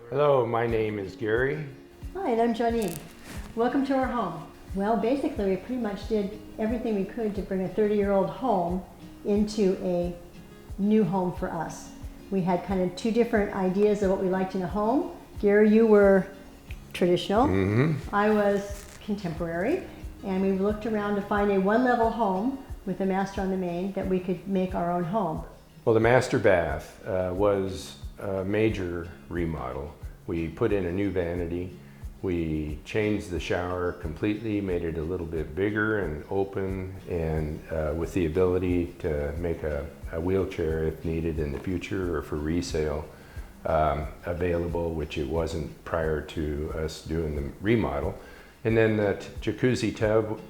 Hello, my name is Gary. Hi, and I'm Johnyne. Welcome to our home. Well, basically, we pretty much did everything we could to bring a 30-year-old home into a new home for us. We had kind of two different ideas of what we liked in a home. Gary, you were traditional. I was contemporary. And we looked around to find a one-level home with a master on the main that we could make our own home. Well, the master bath was a major remodel. We put in a new vanity. We changed the shower completely, made it a little bit bigger and open, and with the ability to make a wheelchair if needed in the future or for resale available, which it wasn't prior to us doing the remodel. And then the jacuzzi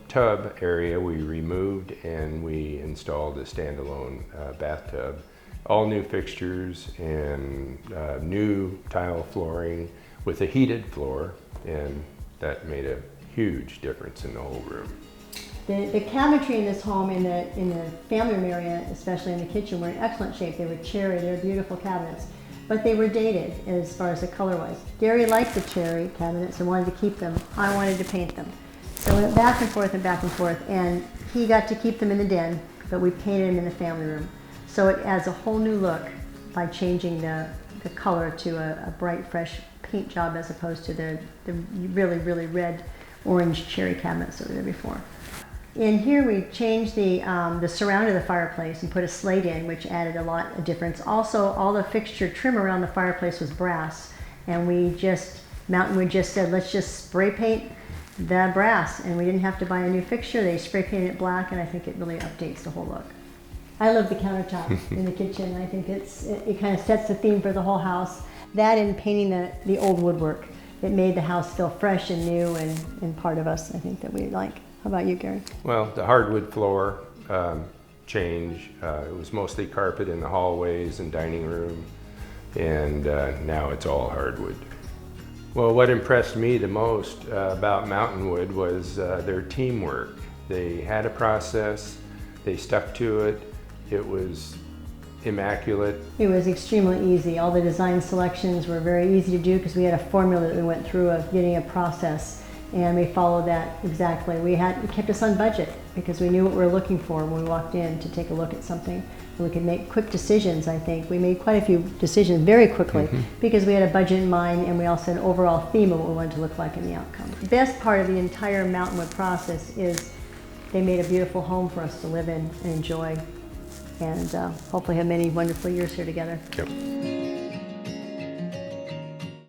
tub area we removed, and we installed a standalone bathtub. All new fixtures and new tile flooring with a heated floor, and that made a huge difference in the whole room. The cabinetry in this home, in the family room area, especially in the kitchen, were in excellent shape. They were cherry, they were beautiful cabinets, but they were dated as far as the color was. Gary liked the cherry cabinets and wanted to keep them. I wanted to paint them. So we went back and forth, and he got to keep them in the den, but we painted them in the family room. So it adds a whole new look by changing the color to a bright, fresh paint job as opposed to the really, really red, orange cherry cabinets that were there before. In here we changed the surround of the fireplace and put a slate in, which added a lot of difference. Also, all the fixture trim around the fireplace was brass, and Mountainwood just said, let's just spray paint the brass, and we didn't have to buy a new fixture. They spray painted it black, and I think it really updates the whole look. I love the countertop in the kitchen. I think it kind of sets the theme for the whole house. That and painting the old woodwork. It made the house feel fresh and new and part of us, I think, that we like. How about you, Gary? Well, the hardwood floor change. It was mostly carpet in the hallways and dining room, and now it's all hardwood. Well, what impressed me the most about Mountainwood was their teamwork. They had a process, they stuck to it. It was immaculate. It was extremely easy. All the design selections were very easy to do because we had a formula that we went through of getting a process, and we followed that exactly. It kept us on budget because we knew what we were looking for when we walked in to take a look at something. And we could make quick decisions, I think. We made quite a few decisions very quickly because we had a budget in mind, and we also had an overall theme of what we wanted to look like in the outcome. The best part of the entire Mountainwood process is they made a beautiful home for us to live in and enjoy, and hopefully have many wonderful years here together. Yep.